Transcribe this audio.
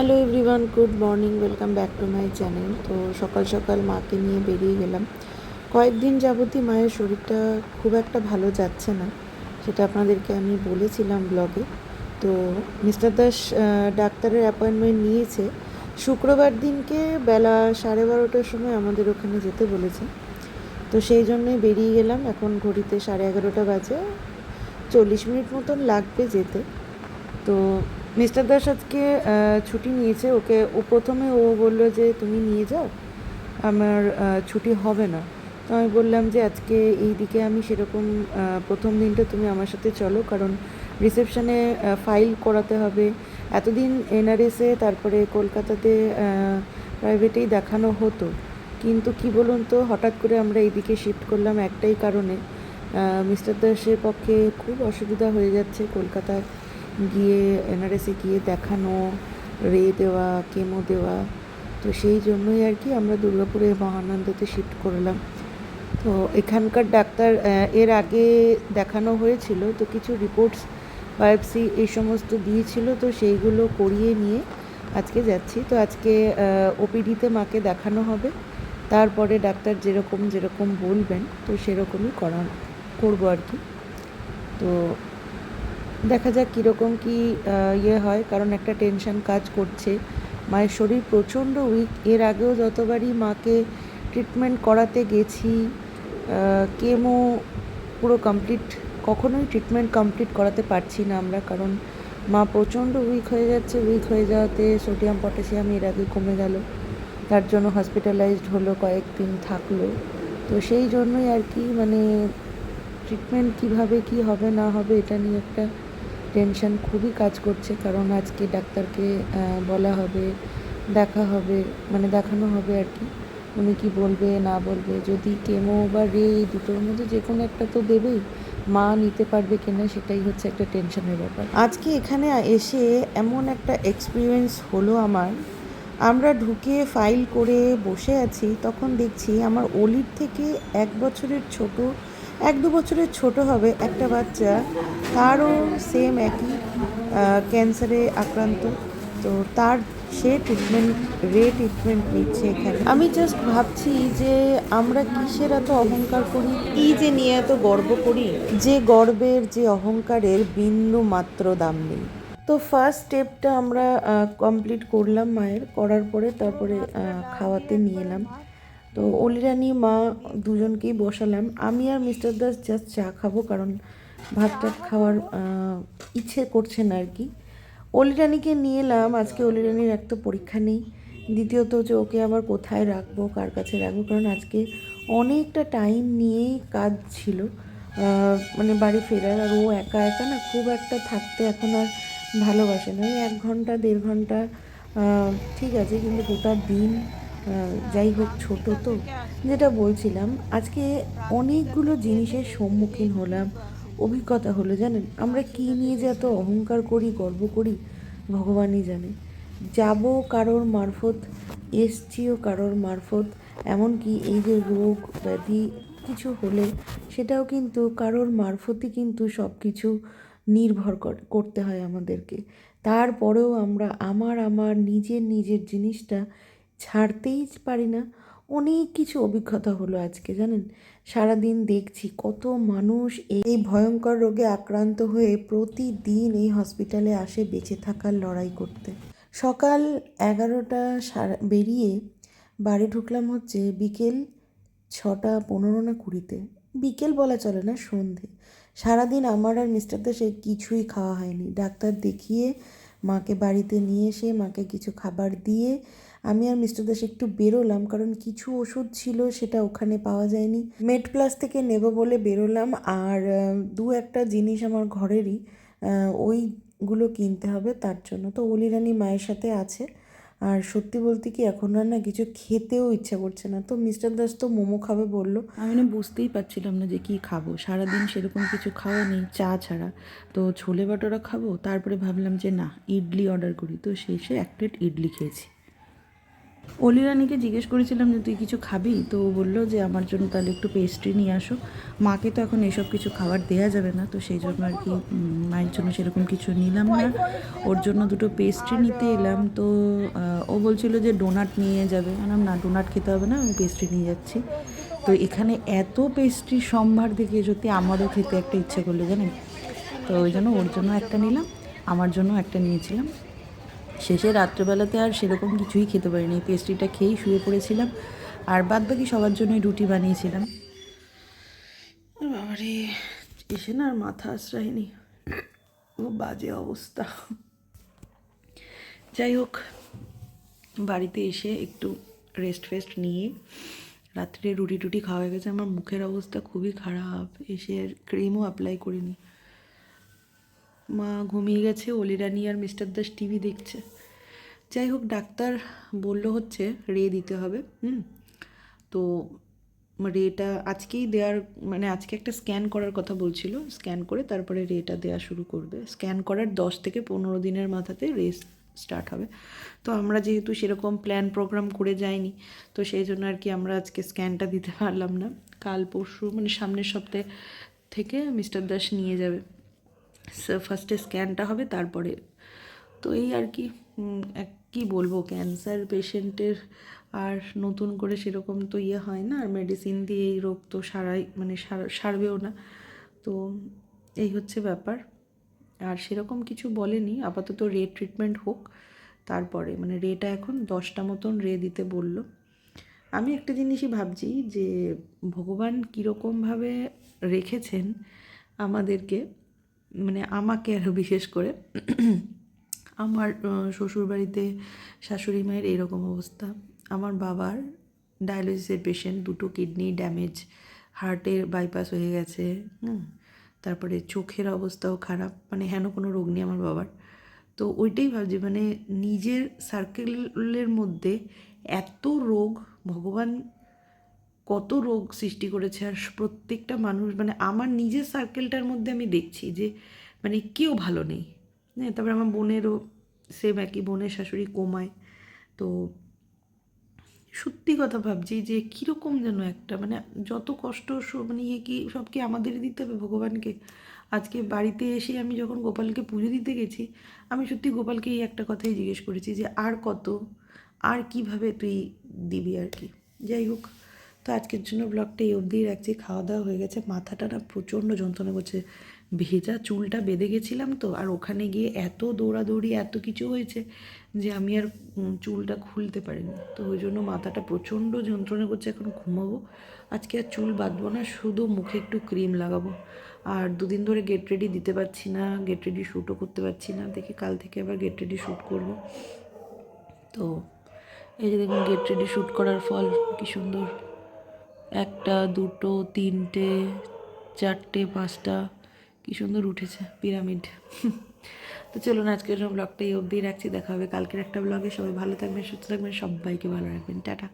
Hello everyone, good morning, welcome back to my channel. তো সকাল সকাল মাকে নিয়ে বেরিয়ে গেলাম। কয়েকদিন যাবতই মায়ের শরীরটা খুব একটা ভালো যাচ্ছে না, সেটা আপনাদেরকে আমি বলেছিলাম ব্লগে। তো মিস্টার দাস ডাক্তারের অ্যাপয়েন্টমেন্ট নিয়েছে শুক্রবার দিনকে বেলা 12:30টার সময় আমাদের ওখানে যেতে বলেছে। তো সেই জন্যই বেরিয়ে গেলাম। এখন ঘড়িতে 11:30 বাজে, 40 মিনিট মতন লাগবে যেতে। তো মিস্টার দাস আজকে ছুটি নিয়েছে। প্রথমে ও বললো যে তুমি নিয়ে যাও, আমার ছুটি হবে না। তো আমি বললাম যে আজকে এই দিকে আমি সেরকম প্রথম দিনটা তুমি আমার সাথে চলো, কারণ রিসেপশনে ফাইল করাতে হবে। এতদিন এনআরএসে তারপরে কলকাতাতে প্রাইভেটেই দেখানো হতো, কিন্তু কি বলুন তো, হঠাৎ করে আমরা এইদিকে শিফট করলাম একটাই কারণে, মিস্টার দাসের পক্ষে খুব অসুবিধা হয়ে যাচ্ছে কলকাতায় গিয়ে এনআরএসে গিয়ে দেখানো, দেওয়া, কেমো দেওয়া। তো সেই জন্যই আর কি আমরা দুর্গাপুরে মহানন্দাতে শিফট করলাম। তো এখানকার ডাক্তার এর আগে দেখানো হয়েছিল, তো কিছু রিপোর্টস, বায়োপসি এই সমস্ত দিয়েছিল, তো সেইগুলো করিয়ে নিয়ে আজকে যাচ্ছি। তো আজকে ওপিডিতে মাকে দেখানো হবে, তারপরে ডাক্তার যেরকম যেরকম বলবেন তো সেরকমই করবো আর কি। তো দেখা যাক কীরকম কী হয়, কারণ একটা টেনশন কাজ করছে। মায়ের শরীর প্রচণ্ড উইক। এর আগেও যতবারই মাকে ট্রিটমেন্ট করাতে গেছি, কেমো পুরো কমপ্লিট, কখনোই ট্রিটমেন্ট কমপ্লিট করাতে পারছি না আমরা, কারণ মা প্রচণ্ড উইক হয়ে যাচ্ছে। উইক হয়ে যাওয়াতে সোডিয়াম পটাশিয়াম এর আগে কমে গেল, তার জন্য হসপিটালাইজড হলো, কয়েকদিন থাকলো। তো সেই জন্যই আর কি, মানে ট্রিটমেন্ট কীভাবে কী হবে না হবে এটা নিয়ে একটা টেনশন খুবই কাজ করছে। কারণ আজকে ডাক্তারকে বলা হবে, দেখা হবে, মানে দেখানো হবে আর কি, উনি কি বলবে না বলবে। যদি কেমো বা এই দুটোর মধ্যে যে কোনো একটা তো দেবেই, মা নিতে পারবে কিনা সেটাই হচ্ছে একটা টেনশনের ব্যাপার। আজকে এখানে এসে এমন একটা এক্সপিরিয়েন্স হলো আমার, আমরা ঢুকে ফাইল করে বসে আছি, তখন দেখছি আমার অলির থেকে 1 বছরের ছোট, 1-2 বছরের ছোট হবে একটা বাচ্চা, তারও সেম একই ক্যান্সারে আক্রান্ত। তো সে ট্রিটমেন্ট নিচ্ছে এখানে। আমি জাস্ট ভাবছি যে আমরা কিসের এত অহংকার করি, কি যে নিয়ে এত গর্ব করি, যে গর্বের, যে অহংকারের বিন্দু মাত্র দাম নেই। তো ফার্স্ট স্টেপটা আমরা কমপ্লিট করলাম মায়ের, করার পরে তারপরে খাওয়াতে নিয়ে এলাম। তো অলিরানি মা দুজনকেই বসালাম। আমি আর মিস্টার দাস জাস্ট চা খাবো, কারণ ভাত টাত খাওয়ার ইচ্ছে করছে না আর কি। অলিরানিকে নিয়ে এলাম। আজকে অলিরানির এক তো পরীক্ষা নেই, দ্বিতীয়ত যে ওকে আবার কোথায় রাখবো, কার কাছে রাখবো, কারণ আজকে অনেকটা টাইম নিয়েই কাজ ছিল, মানে বাড়ি ফেরার। আর ও একা একা না খুব একটা থাকতে এখন আর ভালোবাসে না। ওই 1 ঘন্টা 1.5 ঘন্টা ঠিক আছে, কিন্তু গোটা দিন, যাই হোক ছোট তো। যেটা বলছিলাম, আজকে অনেকগুলো জিনিসের সম্মুখীন হলাম, অভিজ্ঞতা হলো। জানেন আমরা কী নিয়ে যে এত অহংকার করি, গর্ব করি, ভগবানই জানে। যাব কারোর মারফত, এসছিও কারোর মারফত, এমনকি এই যে রোগ ব্যাধি কিছু হলে সেটাও কিন্তু কারোর মারফতই কিন্তু সব কিছু নির্ভর করতে হয় আমাদেরকে। তারপরেও আমরা আমার নিজের জিনিসটা ছাড়তেই পারি না। অনেক কিছু অভিজ্ঞতা হলো আজকে, জানেন। সারাদিন দেখছি কত মানুষ এই ভয়ঙ্কর রোগে আক্রান্ত হয়ে প্রতিদিন এই হসপিটালে আসে বেঁচে থাকার লড়াই করতে। সকাল 11টা বেরিয়ে বাড়ি ঢুকলাম হচ্ছে বিকেল 6:15 না 20-তে। বিকেল বলা চলে না, সন্ধে। সারাদিন আমার আর মিস্টার দাসের কিছুই খাওয়া হয়নি। ডাক্তার দেখিয়ে মাকে বাড়িতে নিয়ে এসে মাকে কিছু খাবার দিয়ে আমি আর মিস্টার দাস একটু বেরোলাম, কারণ কিছু ওষুধ ছিল সেটা ওখানে পাওয়া যায়নি, মেড প্লাস থেকে নেব বলে বেরোলাম। আর 2-1টা জিনিস আমার ঘরেরই, ওইগুলো কিনতে হবে তার জন্য। তো অলিরানি মায়ের সাথে আছে। আর সত্যি বলতে কি, এখন আর না কিছু খেতেও ইচ্ছা করছে না। তো মিস্টার দাস তো মোমো খাবে বললো। আমি না বুঝতেই পারছিলাম না যে কী খাবো, সারাদিন সেরকম কিছু খাওয়া নেই চা ছাড়া। তো ছোলে বাটোরা খাবো, তারপরে ভাবলাম যে না, ইডলি অর্ডার করি। তো শেষে 1 প্লেট ইডলি খেয়েছি। অলি রানীকে জিজ্ঞেস করেছিলাম যে তুই কিছু খাবি, তো ও বললো যে আমার জন্য তাহলে একটু পেস্ট্রি নিয়ে আসো। মাকে তো এখন এসব কিছু খাবার দেওয়া যাবে না, তো সেই জন্য আর কি মায়ের জন্য সেরকম কিছু নিলাম না, ওর জন্য দুটো পেস্ট্রি নিতে এলাম। তো ও বলছিল যে ডোনাট নিয়ে যাবে, বললাম না ডোনাট খেতে হবে না, আমি পেস্ট্রি নিয়ে যাচ্ছি। তো এখানে এত পেস্ট্রির সম্ভার দেখে সত্যি আমারও খেতে একটা ইচ্ছে করলো জানেন। তো ওই জন্য ওর জন্য একটা নিলাম, আমার জন্য একটা নিয়েছিলাম। শেষে রাত্রেবেলাতে আর সেরকম কিছুই খেতে পারিনি, পেস্ট্রিটা খেয়েই শুয়ে পড়েছিলাম। আর বাদ বাকি সবার জন্যই রুটি বানিয়েছিলাম। বাবারে, এসে না আর মাথা আশ্রয়নি, খুব বাজে অবস্থা। যাই হোক, বাড়িতে এসে একটু রেস্ট ফেস্ট নিয়ে রাত্রে রুটি টুটি খাওয়া হয়ে গেছে। আমার মুখের অবস্থা খুবই খারাপ, এসে আর ক্রিমও অ্যাপ্লাই করিনি। মা ঘুমিয়ে গেছে, অলিরানি আর মিস্টার দাস টিভি দেখছে। যাই হোক, ডাক্তার বললো হচ্ছে রে দিতে হবে। তো রেটা আজকেই দেওয়ার, মানে আজকে একটা স্ক্যান করার কথা বলছিল, স্ক্যান করে তারপরে রেটা দেওয়া শুরু করবে। স্ক্যান করার 10 থেকে 15 দিনের মাথাতে রে স্টার্ট হবে। তো আমরা যেহেতু সেরকম প্ল্যান প্রোগ্রাম করে যাইনি, তো সেই জন্য আর কি আমরা আজকে স্ক্যানটা দিতে পারলাম না। কাল পরশু মানে সামনের সপ্তাহে থেকে মিস্টার দাস নিয়ে যাবে। ফার্স্টে স্ক্যানটা হবে, তারপরে তো এই আর কি। কী বলবো, ক্যান্সার পেশেন্টের আর নতুন করে সেরকম তো ইয়ে হয় না, আর মেডিসিন দিয়ে এই রোগ তো সারাই মানে সারবেও না। তো এই হচ্ছে ব্যাপার। আর সেরকম কিছু বলেনি, আপাতত রে ট্রিটমেন্ট হোক, তারপরে মানে রেটা এখন 10টা মতন রে দিতে বলল। আমি একটা জিনিসই ভাবছি যে ভগবান কীরকমভাবে রেখেছেন আমাদেরকে, মানে আমাকে আরও বিশেষ করে। আমার শ্বশুরবাড়িতে শাশুড়ি মায়ের এরকম অবস্থা, আমার বাবার ডায়ালিসিসের পেশেন্ট, দুটো কিডনি ড্যামেজ, হার্টের বাইপাস হয়ে গেছে, তারপরে চোখের অবস্থাও খারাপ, মানে হেন কোনো রোগ নেই আমার বাবার। তো ওইটাই ভাবছি, মানে নিজের সার্কেলের মধ্যে এত রোগ, ভগবান কত রোগ সৃষ্টি করেছে। আর প্রত্যেকটা মানুষ, মানে আমার নিজের সার্কেলটার মধ্যে আমি দেখছি যে মানে কেউ ভালো নেই। হ্যাঁ, তারপরে আমার বোনেরও সেম একই, বোনের শাশুড়ি কোমায়। তো সত্যি কথা ভাবছি যে কীরকম যেন একটা, মানে যত কষ্ট মানে ইয়ে কি সব কি আমাদেরই দিতে হবে ভগবানকে। আজকে বাড়িতে এসে আমি যখন গোপালকে পুজো দিতে গেছি, আমি সত্যি গোপালকে এই একটা কথাই জিজ্ঞেস করেছি যে আর কত, আর কিভাবে তুই দিবি আর কি। যাই হোক, তো আজকের জন্য ব্লগটা এই অবধিই রাখছি। খাওয়া দাওয়া হয়ে গেছে, মাথাটা না প্রচণ্ড যন্ত্রণা করছে, ভেজা চুলটা বেঁধে গেছিলাম তো, আর ওখানে গিয়ে এত দৌড়াদৌড়ি এত কিছু হয়েছে যে আমি আর চুলটা খুলতে পারিনি। তো ওই জন্য মাথাটা প্রচণ্ড যন্ত্রণা করছে, এখন ঘুমাবো। আজকে আর চুল বাঁধবো না, শুধু মুখে একটু ক্রিম লাগাবো। আর দুদিন ধরে গেট রেডি দিতে পারছি না, গেট রেডি শ্যুটও করতে পারছি না, দেখি কাল থেকে আবার গেট রেডি শ্যুট করব। তো এই যে দেখুন গেট রেডি শ্যুট করার ফল কী সুন্দর, 1টা 2টো 3টে 4টে 5টা, কী সুন্দর উঠেছে পিরামিড। তো চলুন আজকের ব্লগটা এই অবধি রাখছি, দেখা হবে কালকের একটা ব্লগে। সবাই ভালো থাকবেন, সুস্থ থাকবেন, সবাইকে ভালো রাখবেন, টাটা।